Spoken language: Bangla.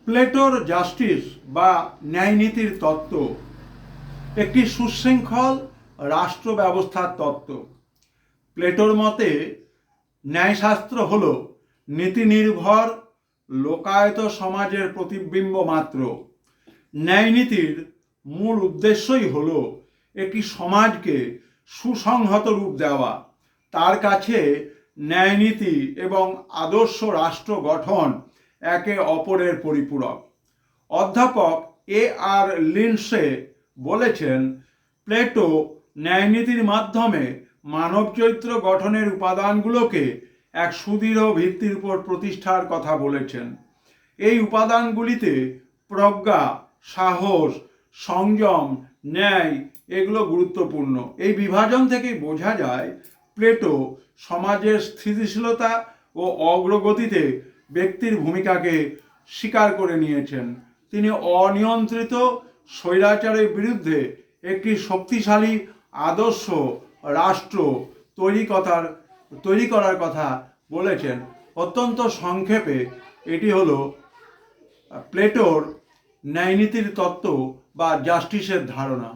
প্লেটোর জাস্টিস বা ন্যায়নীতির তত্ত্ব একটি সুশৃঙ্খল রাষ্ট্র ব্যবস্থার তত্ত্ব। প্লেটোর মতে ন্যায়শাস্ত্র হল নীতিনির্ভর লোকায়ত সমাজের প্রতিবিম্ব মাত্র। ন্যায়নীতির মূল উদ্দেশ্যই হল একটি সমাজকে সুসংহত রূপ দেওয়া। তার কাছে ন্যায়নীতি এবং আদর্শ রাষ্ট্র গঠন একে অপরের পরিপূরক। অধ্যাপক আর লিন্ডসে বলেছেন, প্লেটো ন্যায়নীতির মাধ্যমে মানব চরিত্র গঠনের উপাদানগুলোকে এক সুদৃঢ় ভিত্তির উপর প্রতিষ্ঠার কথা বলেছেন। এই উপাদানগুলিতে প্রজ্ঞা, সাহস, সংযম, ন্যায় এগুলো গুরুত্বপূর্ণ। এই বিভাজন থেকেই বোঝা যায় প্লেটো সমাজের স্থিতিশীলতা ও অগ্রগতিতে ব্যক্তির ভূমিকাকে স্বীকার করে নিয়েছেন। তিনি অনিয়ন্ত্রিত স্বৈরাচারের বিরুদ্ধে একটি শক্তিশালী আদর্শ রাষ্ট্র তৈরি করার কথা বলেছেন। অত্যন্ত সংক্ষেপে এটি হলো প্লেটোর ন্যায়নীতির তত্ত্ব বা জাস্টিসের ধারণা।